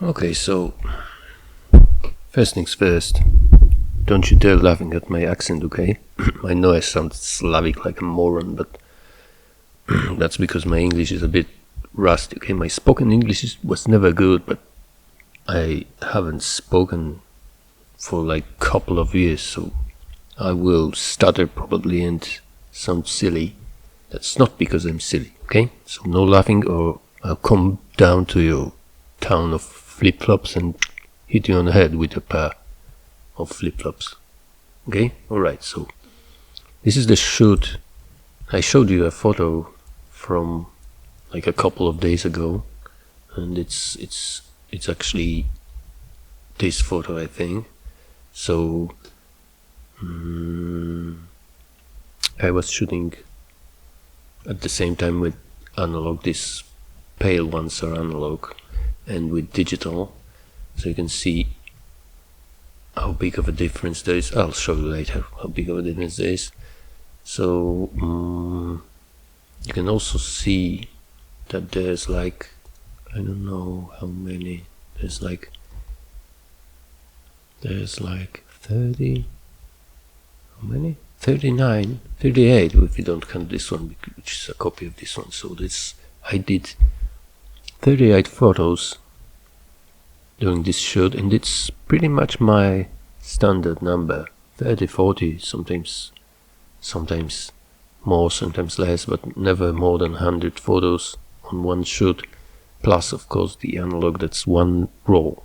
Okay, so first things first, don't you dare laughing at my accent, okay? I know I sound Slavic like a moron, but that's because my English is a bit rusty, okay? My spoken English was never good, but I haven't spoken for like a couple of years, so I will stutter probably and sound silly. That's not because I'm silly, okay? So no laughing or I'll come down to your town of flip-flops and hit you on the head with a pair of flip-flops. Okay? Alright, so this is the shoot. I showed you a photo from like a couple of days ago, and it's actually this photo, I think. So I was shooting at the same time with analog. These pale ones are analog, and with digital, so you can see how big of a difference there is. I'll show you later how big of a difference there is. So you can also see that there's like, I don't know how many, there's like 30, how many? 39, 38 if you don't count this one, which is a copy of this one. So this, I did 38 photos during this shoot, and it's pretty much my standard number, 30, 40, sometimes more, sometimes less, but never more than 100 photos on one shoot, plus of course the analog. That's one roll,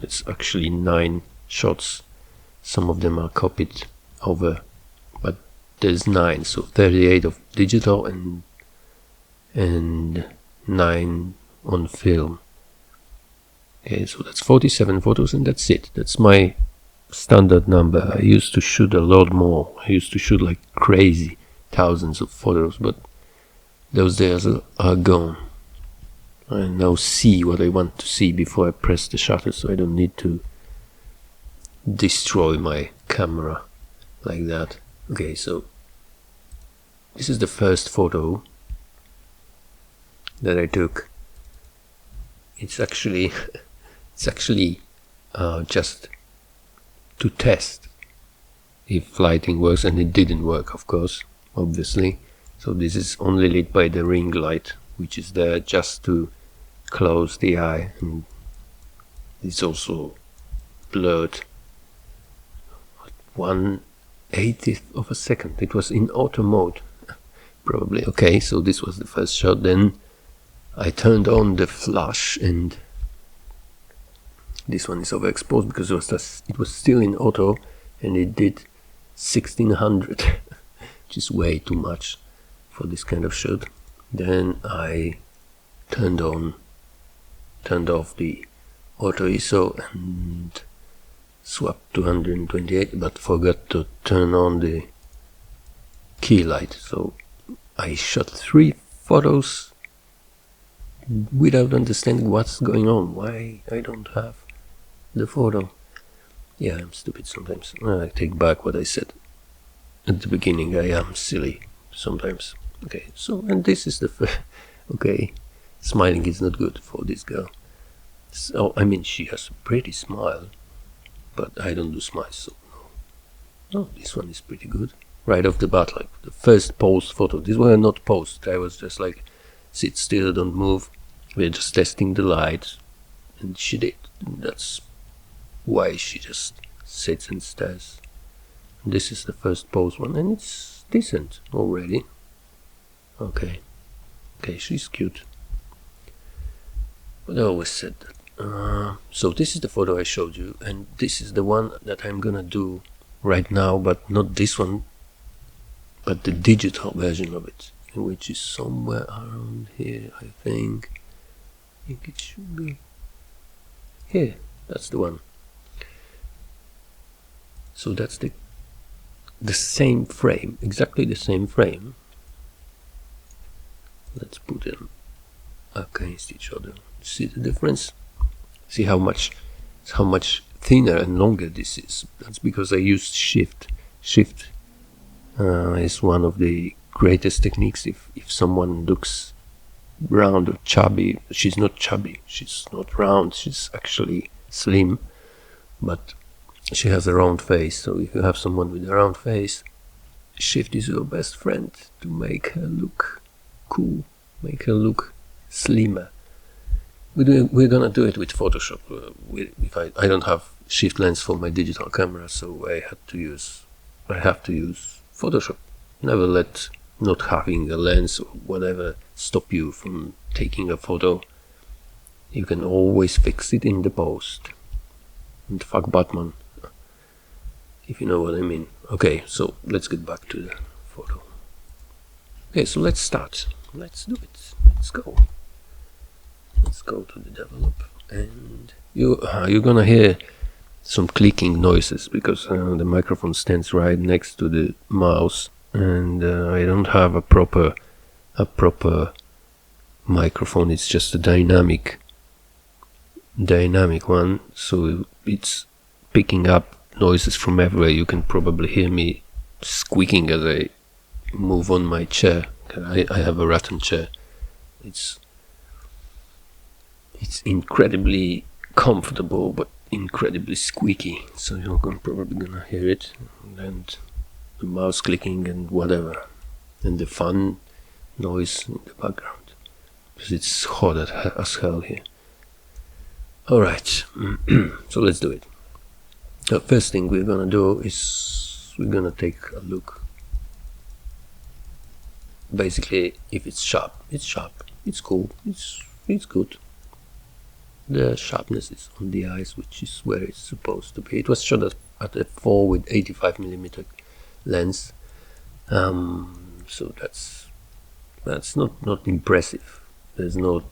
it's actually 9 shots. Some of them are copied over, but there's 9, so 38 of digital and 9 on film. Okay, so that's 47 photos, and that's it. That's my standard number. I used to shoot a lot more. I used to shoot like crazy, thousands of photos, but those days are gone. I now see what I want to see before I press the shutter, so I don't need to destroy my camera like that. Okay, so this is the first photo that I took. It's actually just to test if lighting works, and it didn't work, of course, obviously. So this is only lit by the ring light, which is there just to close the eye, and it's also blurred 1/80th of a second. It was in auto mode, probably. Okay, so this was the first shot. Then I turned on the flash, and this one is overexposed because it was still in auto, and it did 1600, which is way too much for this kind of shoot. Then I turned off the auto ISO and swapped to 128, but forgot to turn on the key light. So I shot 3 photos without understanding what's going on, why I don't have the photo. Yeah, I'm stupid sometimes. I take back what I said at the beginning. I am silly sometimes. Okay, so, and this is the okay, smiling is not good for this girl. So, I mean, she has a pretty smile, but I don't do smiles, so no. This one is pretty good. Right off the bat, like the first pose photo. These were not posed. I was just like, sit still, don't move. We're just testing the light, and she did. And that's why she just sits and stares. And this is the first pose one, and it's decent already. Okay, she's cute. But I always said that. So this is the photo I showed you, and this is the one that I'm gonna do right now, but not this one, but the digital version of it, which is somewhere around here, I think. I think it should be here. That's the one. So that's the same frame, exactly the same frame. Let's put them against each other. See the difference? See how much thinner and longer this is. That's because I used shift. Shift is one of the greatest techniques if someone looks round or chubby. She's not chubby, she's not round, she's actually slim, but she has a round face. So if you have someone with a round face, shift is your best friend to make her look cool, make her look slimmer. We're gonna do it with Photoshop. If I don't have shift lens for my digital camera, so I have to use Photoshop. Never let not having a lens or whatever stop you from taking a photo. You can always fix it in the post. And fuck Batman, if you know what I mean. Okay, so let's get back to the photo. Okay, so let's start. Let's do it. Let's go. Let's go to the develop, and you're gonna hear some clicking noises because the microphone stands right next to the mouse, and I don't have a proper microphone. It's just a dynamic one, so it's picking up noises from everywhere. You can probably hear me squeaking as I move on my chair. I have a rattan chair. It's incredibly comfortable but incredibly squeaky, so you're probably gonna hear it, and the mouse clicking and whatever, and the fan noise in the background, because it's hot as hell here. Alright, so let's do it. The first thing we're gonna do is we're gonna take a look. Basically, if it's sharp, it's cool, it's good. The sharpness is on the eyes, which is where it's supposed to be. It was shot at a 4 with 85mm lens, so that's not impressive. There's not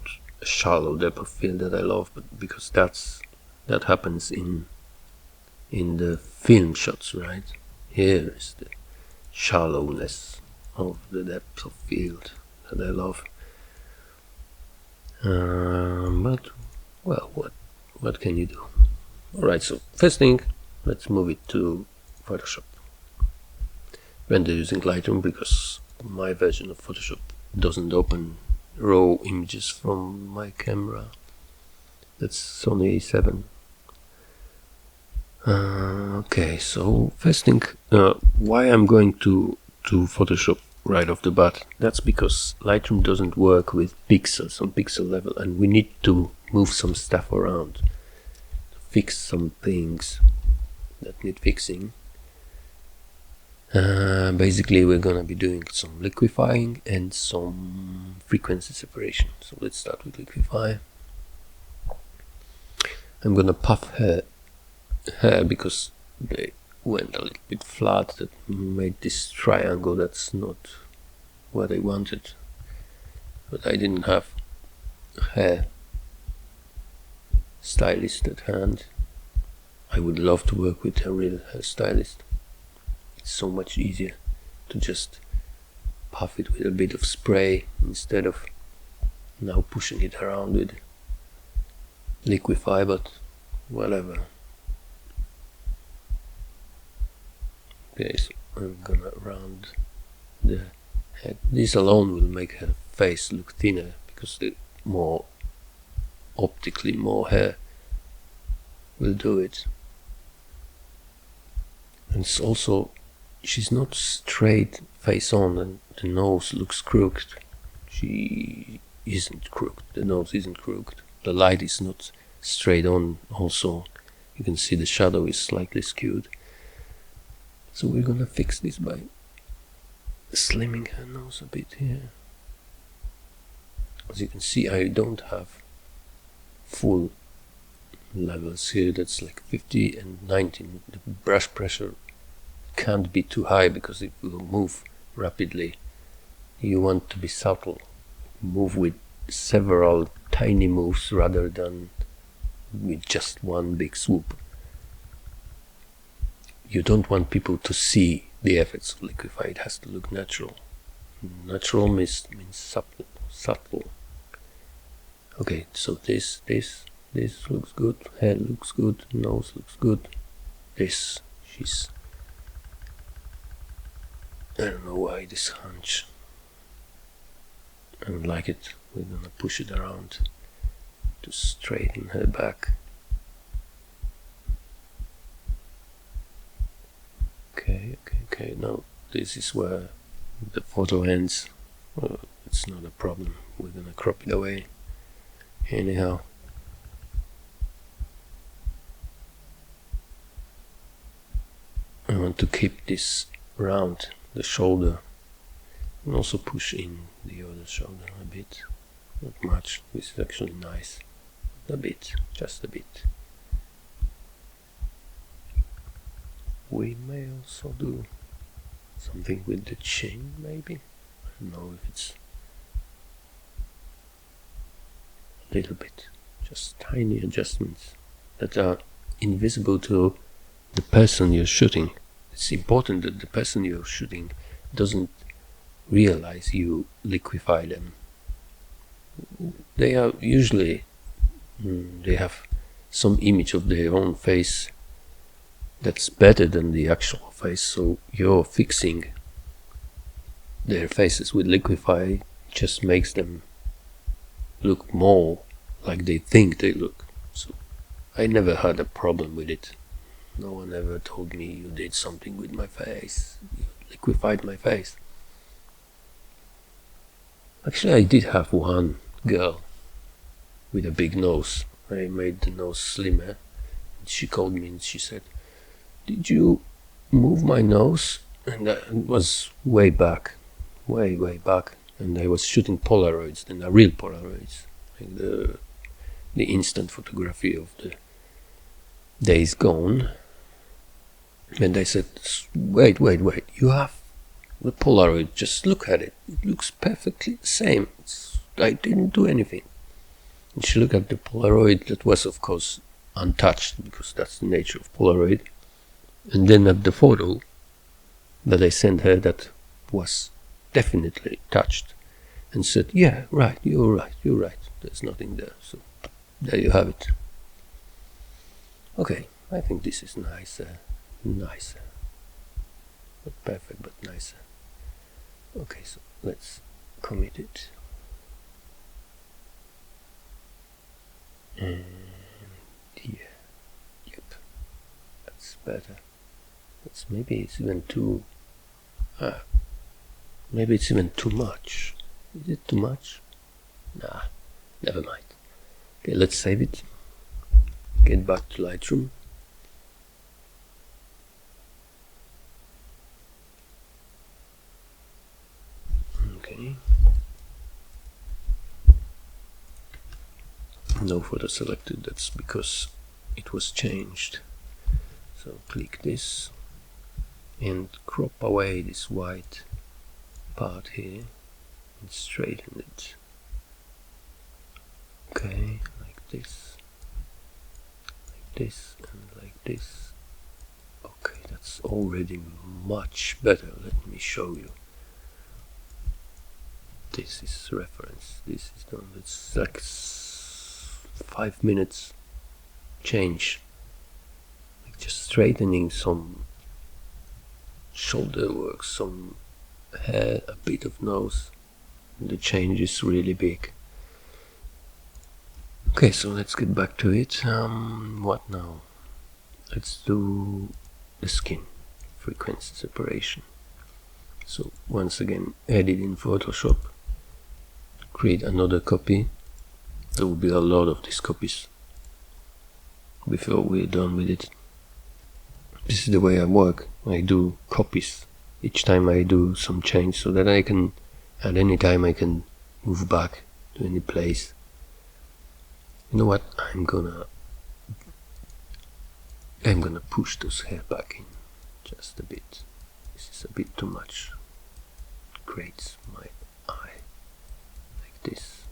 a shallow depth of field that I love, but because that happens in the film shots, right? Here is the shallowness of the depth of field that I love. But well, what can you do? Alright, so first thing, let's move it to Photoshop. Render using Lightroom, because my version of Photoshop doesn't open raw images from my camera. That's Sony A7. Okay, so first thing, why I'm going to Photoshop right off the bat, that's because Lightroom doesn't work with pixels on pixel level, and we need to move some stuff around to fix some things that need fixing. Basically, we're gonna be doing some liquefying and some frequency separation. So let's start with liquefy. I'm gonna puff her hair because they went a little bit flat. That made this triangle. That's not what I wanted, but I didn't have hair stylist at hand. I would love to work with a real hairstylist. It's so much easier to just puff it with a bit of spray instead of now pushing it around with liquefy, but whatever. Okay, so I'm gonna round the head. This alone will make her face look thinner because the more optically more hair will do it. And it's also, she's not straight face on and the nose looks crooked. She isn't crooked, the nose isn't crooked. The light is not straight on also. You can see the shadow is slightly skewed. So we're gonna fix this by slimming her nose a bit here. As you can see, I don't have full levels here. That's like 50 and 19. The brush pressure can't be too high because it will move rapidly. You want to be subtle, move with several tiny moves rather than with just one big swoop. You don't want people to see the effects of liquefy. It has to look natural. Natural means subtle. Okay, so this looks good, head looks good, nose looks good. This, I don't know why this hunch. I don't like it. we're gonna push it around to straighten her back. Okay, now this is where the photo ends. Well, it's not a problem, we're gonna crop it away anyhow. I want to keep this round, the shoulder, and also push in the other shoulder a bit. Not much, this is actually nice. A bit, just a bit. We may also do something with the chin, maybe. I don't know if it's a little bit, just tiny adjustments that are invisible to the person you're shooting. It's important that the person you're shooting doesn't realize you liquefy them. They are usually, they have some image of their own face that's better than the actual face, so you're fixing their faces with liquefy just makes them look more like they think they look. So I never had a problem with it. No one ever told me you did something with my face, you liquefied my face. Actually, I did have one girl with a big nose. I made the nose slimmer. She called me and she said, "Did you move my nose?" And that was way back, way back. And I was shooting Polaroids, then a real Polaroids, like the instant photography of the days gone. And I said, wait, you have the Polaroid, just look at it. It looks perfectly the same. I didn't do anything. And she looked at the Polaroid that was, of course, untouched, because that's the nature of Polaroid. And then at the photo that I sent her that was definitely touched, and said, "Yeah, right, you're right, there's nothing there." So there you have it. Okay, I think this is nicer. Not perfect, but nicer. Okay, so let's commit it. And yeah, yep, that's better. Maybe it's even too much. Is it too much? Nah, never mind. Okay, let's save it. Get back to Lightroom. Okay. No photo selected, that's because it was changed. So click this and crop away this white part here and straighten it. Okay, like this, and like this. Okay, that's already much better. Let me show you. This is reference, this is done. It's like 5 minutes change, like just straightening some shoulder work, some hair, a bit of nose. The change is really big. Okay, so let's get back to it. What now? Let's do the skin, frequency separation. So once again, edit in Photoshop, create another copy. There will be a lot of these copies before we're done with it. This is the way I work. I do copies each time I do some change, so that I can, at any time I can move back to any place. You know what? I'm gonna push those hair back in just a bit. This is a bit too much. It grates my eye. Like this,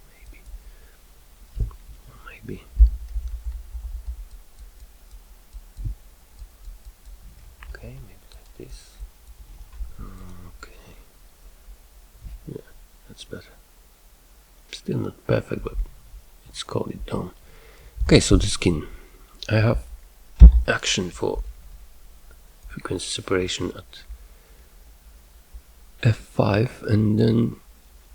maybe. Okay, maybe like this. Okay. Yeah, that's better. Still not perfect, but let's call it done. Okay, so the skin. I have action for frequency separation at F5, and then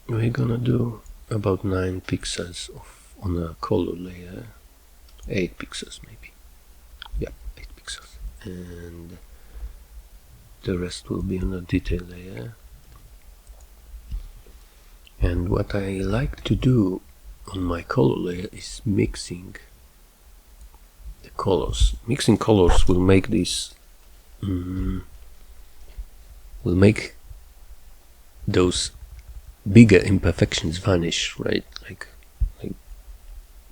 we're gonna do about 9 pixels on a color layer, 8 pixels maybe, yeah, 8 pixels, and the rest will be on a detail layer. And what I like to do on my color layer is mixing the colors. Mixing colors will make this will make those bigger imperfections vanish, right? Like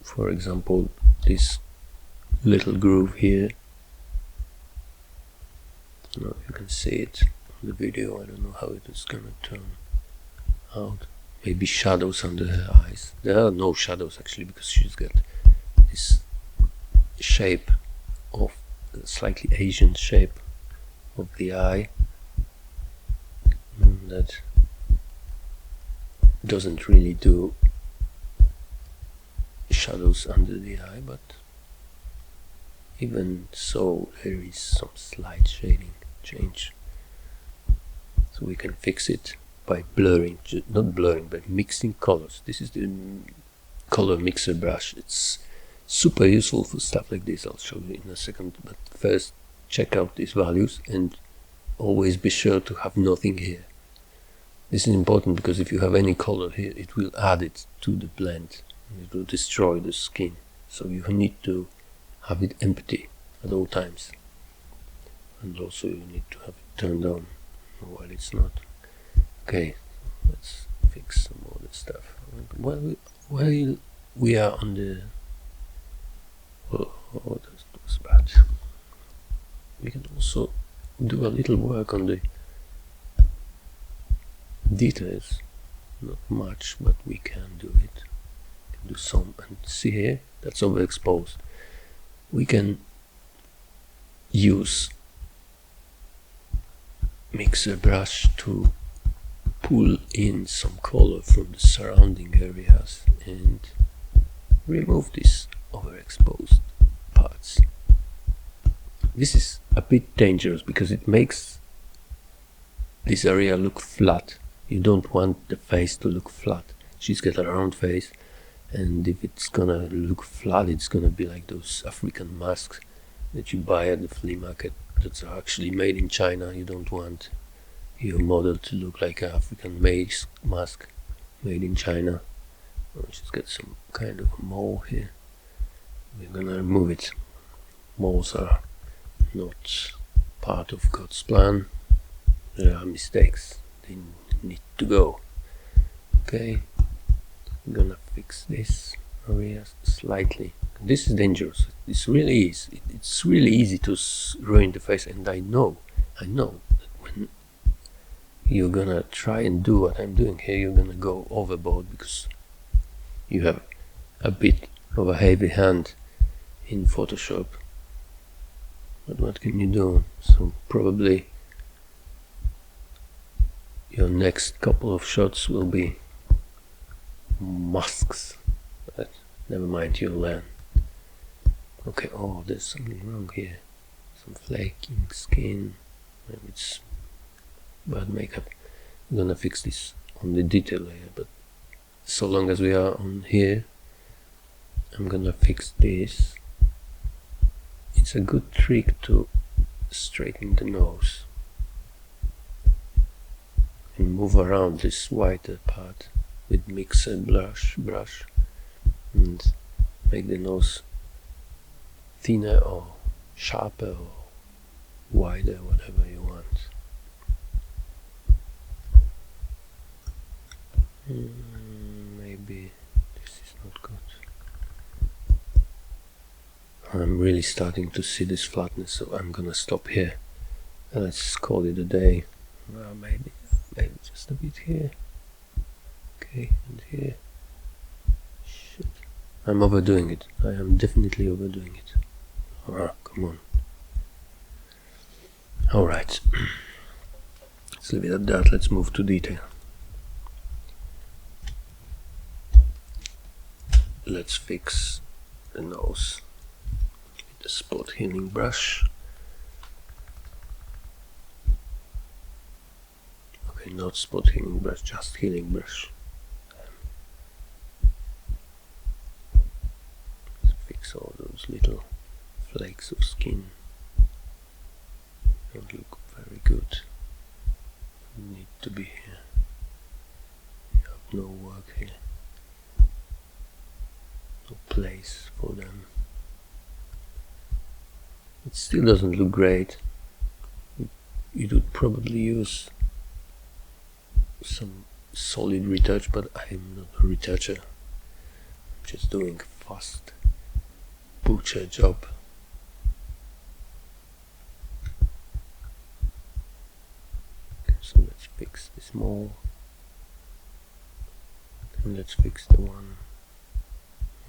for example, this little groove here. I don't know if you can see it on the video. I don't know how it is gonna turn out. Maybe shadows under her eyes. There are no shadows actually, because she's got this shape of slightly Asian shape of the eye that doesn't really do shadows under the eye, but even so there is some slight shading change, so we can fix it by blurring, not blurring, but mixing colors. This is the color mixer brush. It's super useful for stuff like this. I'll show you in a second, but first check out these values and always be sure to have nothing here. This is important because if you have any color here, it will add it to the blend and it will destroy the skin. So you need to have it empty at all times, and also you need to have it turned on while it's not. Okay, let's fix some other stuff. While we are on the... Oh, that was bad. We can also do a little work on the details. Not much, but we can do it. We can do some. And see here, that's overexposed. We can use mixer brush to pull in some color from the surrounding areas and remove these overexposed parts. This is a bit dangerous because it makes this area look flat. You don't want the face to look flat. She's got a round face, and if it's gonna look flat, it's gonna be like those African masks that you buy at the flea market that are actually made in China. You don't want your model to look like an African mask made in China. Oh, she's got some kind of a mole here. We're gonna remove it. Moles are not part of God's plan. There are mistakes. They need to go. Okay, I'm gonna fix this area slightly. This is dangerous. This really is. It's really easy to ruin the face, and I know that when you're gonna try and do what I'm doing here, you're gonna go overboard because you have a bit of a heavy hand in Photoshop. But what can you do? So probably your next couple of shots will be masks, but never mind, you'll learn. Okay, oh, there's something wrong here. Some flaking skin. Maybe it's bad makeup. I'm gonna fix this on the detail layer, but so long as we are on here, I'm gonna fix this. It's a good trick to straighten the nose and move around this whiter part with mixer brush and make the nose thinner or sharper or wider, whatever you want. Maybe this is not good. I'm really starting to see this flatness, so I'm gonna stop here. Let's call it a day. Well, maybe just a bit here. Okay, and here. Shit. I'm overdoing it. I am definitely overdoing it. Ah, come on. Alright. Let's leave it at that. Let's move to detail. Let's fix the nose with the spot healing brush. Okay, not spot healing brush, just healing brush. makes all those little flakes of skin don't look very good. Need to be here. We have no work here, no place for them. It still doesn't look great. It would probably use some solid retouch, but I'm not a retoucher. I'm just doing a fast butcher job. So let's fix this mole, and let's fix the one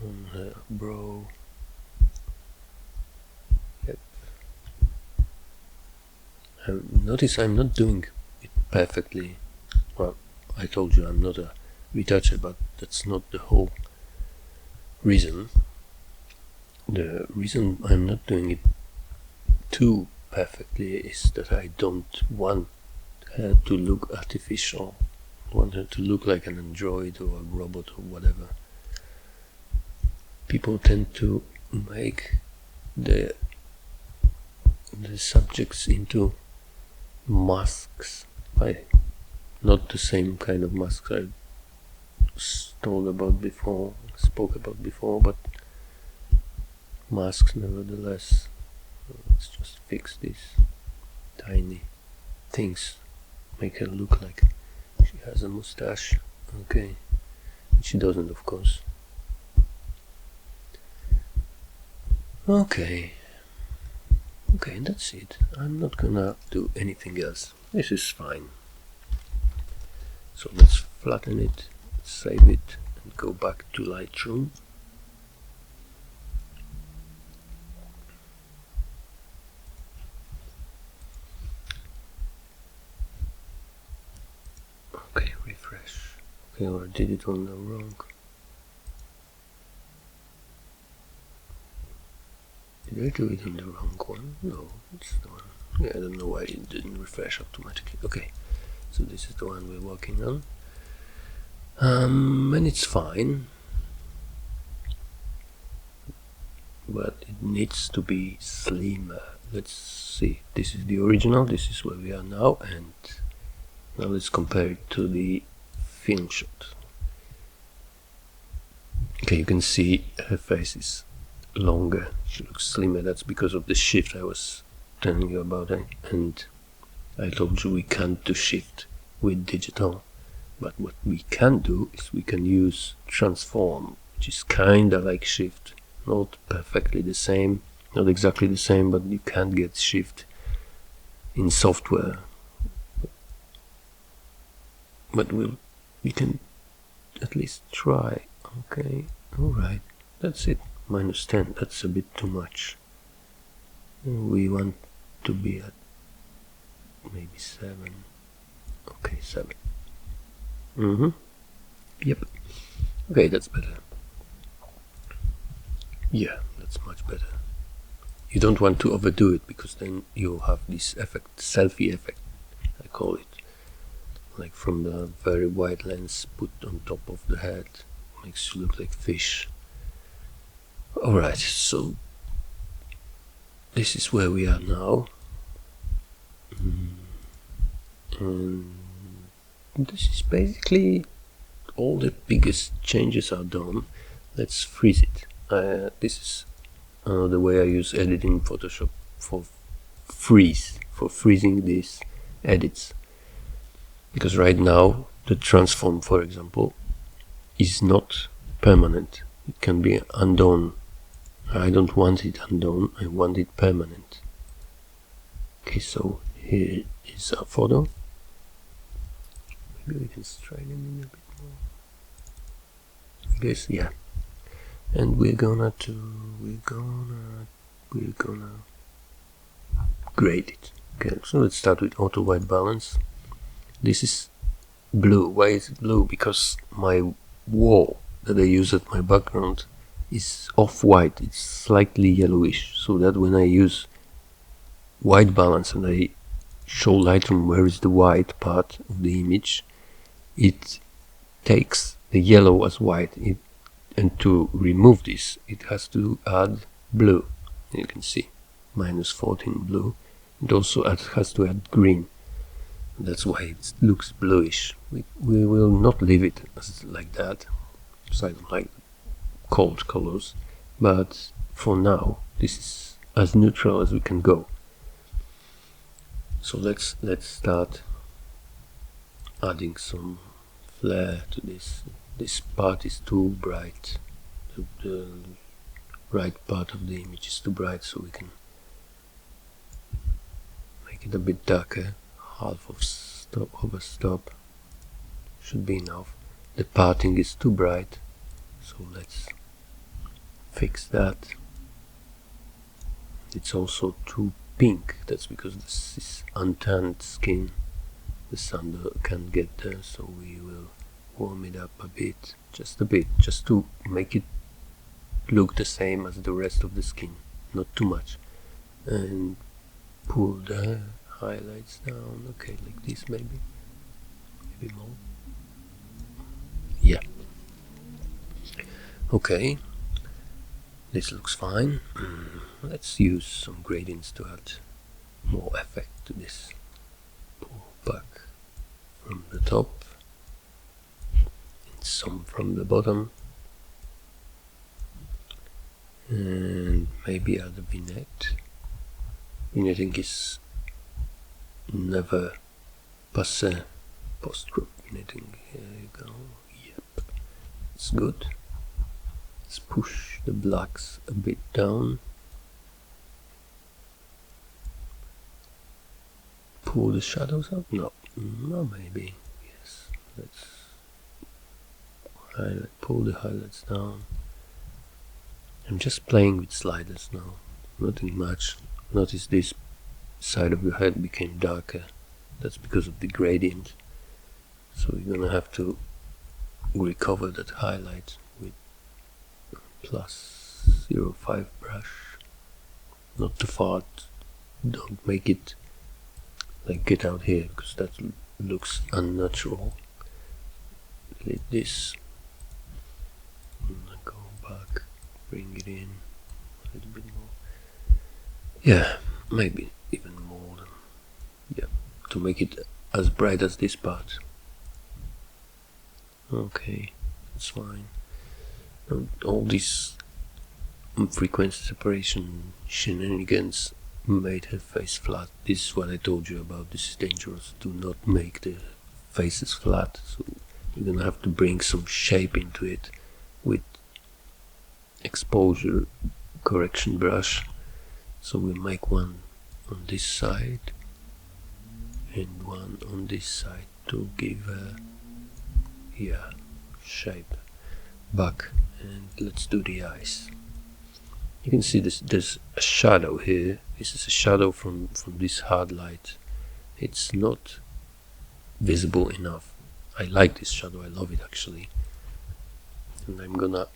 on her brow. Yep. Notice I'm not doing it perfectly. Well, I told you I'm not a retoucher, but that's not the whole reason. The reason I'm not doing it too perfectly is that I don't want her to look artificial. I want her to look like an android or a robot or whatever. People tend to make the subjects into masks. Not the same kind of masks I spoke about before, but masks nevertheless. Let's just fix these tiny things. Make her look like she has a mustache. Okay. She doesn't, of course. Okay, that's it. I'm not gonna do anything else. This is fine. So let's flatten it, save it, and go back to Lightroom. Okay, refresh. Okay, or I did it on the wrong. Did I do it on the wrong one? No, it's the one. Yeah, I don't know why it didn't refresh automatically. Okay, so this is the one we're working on. And it's fine. But it needs to be slimmer. Let's see. This is the original. This is where we are now. And now let's compare it to the film shot. Okay, you can see her face is longer. She looks slimmer. That's because of the shift I was telling you about, and I told you we can't do shift with digital, but what we can do is we can use transform, which is kinda like shift, not perfectly the same, not exactly the same, but you can't get shift in software, but we can at least try. Okay, alright, that's it. -10, that's a bit too much. We want to be at maybe 7. Okay, 7. Yep. Okay, that's better. Yeah, that's much better. You don't want to overdo it, because then you'll have this effect, selfie effect, I call it. Like from the very wide lens put on top of the head, makes you look like fish. Alright, so this is where we are now, and this is basically all the biggest changes are done. Let's freeze it. This is the way I use editing in Photoshop for freezing these edits, because right now the transform, for example, is not permanent. It can be undone. I don't want it undone, I want it permanent. Okay, so here is our photo. Maybe we can straighten it a bit more. I guess, yeah. And we're gonna grade it. Okay, so let's start with auto white balance. This is blue. Why is it blue? Because my wall that I use as my background is off-white, it's slightly yellowish, so that when I use white balance and I show Lightroom where is the white part of the image, it takes the yellow as white, And to remove this, it has to add blue. You can see -14 blue. It also has to add green. That's why it looks bluish. We will not leave it as like that, because I don't like cold colors. But for now, this is as neutral as we can go. So let's start adding some flare to this. This part is too bright. The right part of the image is too bright, so we can make it a bit darker. Half of a stop should be enough. The parting is too bright, so let's fix that. It's also too pink. That's because this is untanned skin. The sun can't get there, so we will warm it up a bit, just to make it look the same as the rest of the skin, not too much. And pull the highlights down, okay, like this maybe more. Yeah. Okay, this looks fine. Let's use some gradients to add more effect to this. Pull back from the top and some from the bottom, and maybe add a vignette. Vignetting is never passé. Post-crop vignetting. Here you go. Yep, it's good. Let's push the blacks a bit down. Pull the shadows out? No, maybe. Yes. Let's pull the highlights down. I'm just playing with sliders now. Nothing much. Notice this side of your head became darker. That's because of the gradient. So we're gonna have to recover that highlight with +0.5 brush. Not too far. Don't make it like get out here, because that looks unnatural. Delete this. Go back. Bring it in a little bit more. Yeah, maybe even more than, yeah, to make it as bright as this part. Okay, that's fine. And all these frequency separation shenanigans made her face flat. This is what I told you about. This is dangerous. Do not make the faces flat. So you're gonna have to bring some shape into it with exposure correction brush. So we make one on this side and one on this side to give a shape back. And let's do the eyes. You can see there's a shadow here. This is a shadow from this hard light. It's not visible enough. I like this shadow, I love it actually. And I'm gonna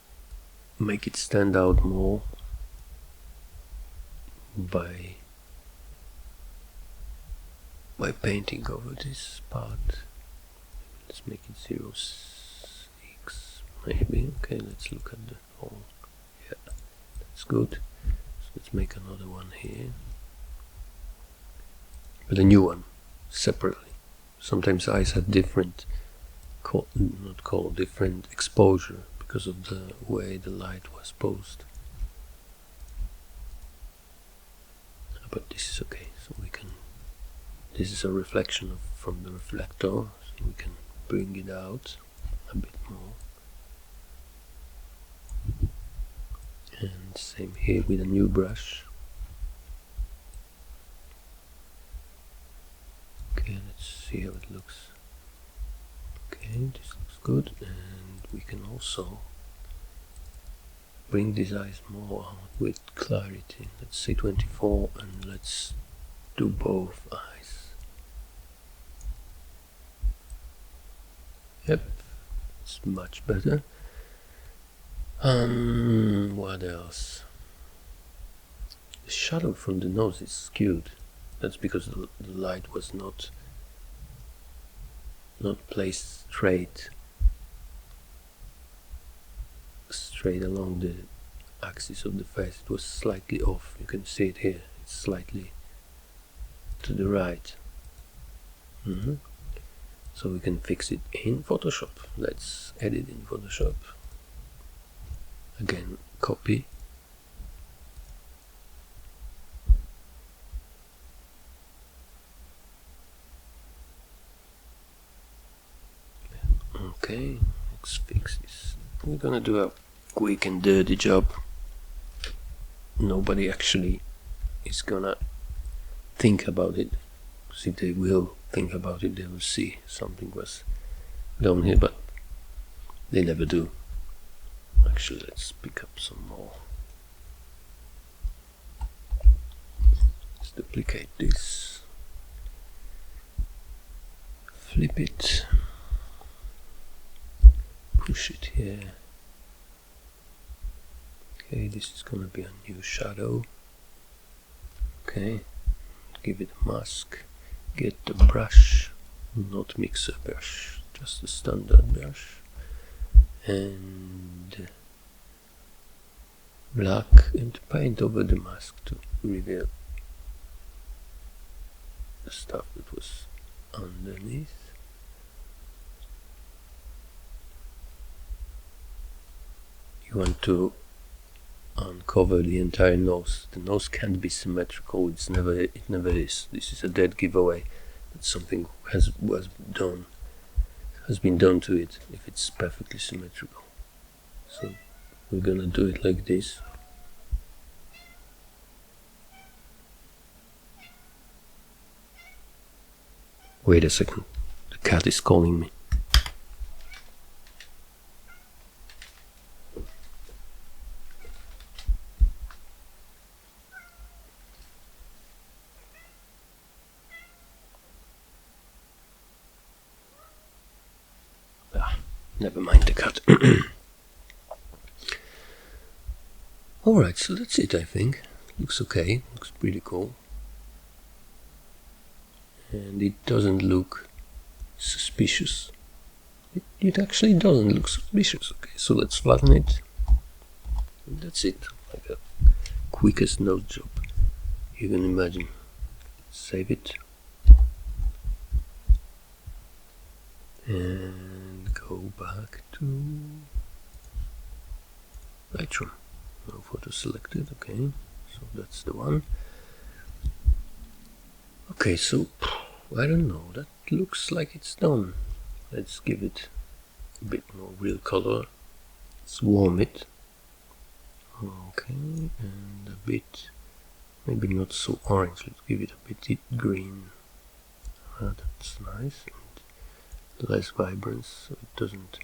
make it stand out more by painting over this part. Let's make it 0.6 maybe. Okay, let's look at the whole. Yeah, that's good. So let's make another one here, but a new one separately. Sometimes eyes have different different exposure because of the way the light was posed. But this is okay, so we can, this is a reflection from the reflector, so we can bring it out a bit more. And same here with a new brush. Okay, let's see how it looks. Okay, this looks good, and we can also bring these eyes more out with clarity. Let's say 24, and let's do both eyes. Yep, it's much better. What else? The shadow from the nose is skewed. That's because the light was not placed straight straight along the axis of the face. It was slightly off. You can see it here. It's slightly to the right. So we can fix it in Photoshop. Let's edit in Photoshop. Again, copy. Okay, let's fix this. We're gonna do a quick and dirty job. Nobody actually is gonna think about it. See, they will think about it, they will see something was done here, but they never do. Actually, let's pick up some more. Let's duplicate this. Flip it. Push it here. Okay, this is gonna be a new shadow. Okay, give it a mask. Get the brush, not mixer brush, just a standard brush, and black, and paint over the mask to reveal the stuff that was underneath. You want to uncover the entire nose. The nose can't be symmetrical. It never is. This is a dead giveaway that something has been done to it if it's perfectly symmetrical. So we're gonna do it like this. Wait a second. The cat is calling me. Never mind the cut. Alright, so that's it, I think. Looks okay, looks pretty cool. And it doesn't look suspicious. It actually doesn't look suspicious. Okay, so let's flatten it. And that's it. Like the quickest nose job you can imagine. Save it. And go back to Lightroom. No photo selected, okay, so that's the one. Okay, so I don't know, that looks like it's done. Let's give it a bit more real color. Let's warm it. Okay, and a bit, maybe not so orange, let's give it a bit green. That's nice. Less vibrance, so it doesn't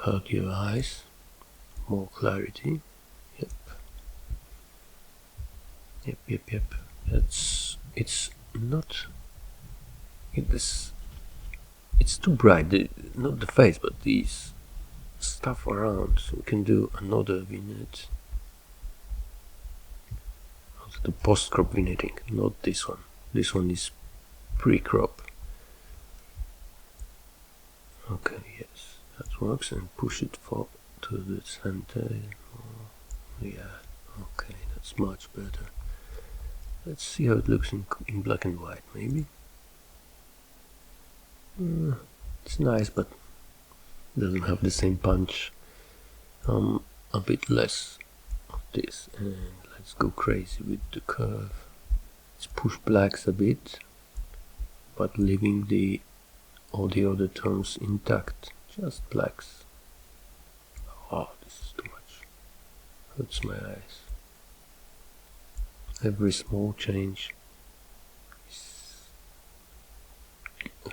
hurt your eyes. More clarity. Yep. It's not. It's too bright. Not the face, but these stuff around. So we can do another vignette. The post-crop vignetting, not this one. This one is pre-crop. Okay, yes, that works, and push it to the center. Yeah, okay, that's much better. Let's see how it looks in black and white, maybe. It's nice, but doesn't have the same punch. A bit less of this, and let's go crazy with the curve. Let's push blacks a bit, but leaving all the other terms intact, just blacks. Oh, this is too much. Hurts my eyes. Every small change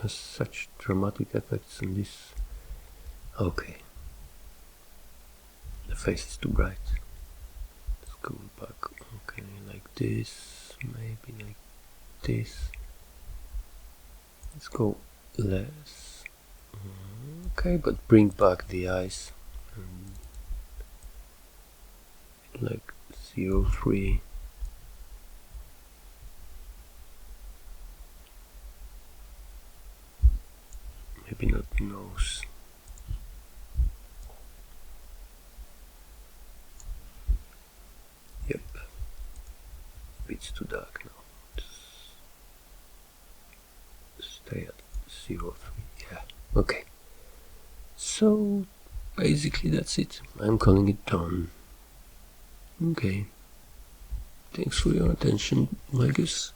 has such dramatic effects on this. Okay. The face is too bright. Let's go back. Okay, like this, maybe like this. Let's go less. Okay, but bring back the eyes. Like 0.3. Maybe not nose. bit too dark now. Stay at 0.3. Yeah, okay. So basically that's it. I'm calling it done. Okay. Thanks for your attention, Marcus.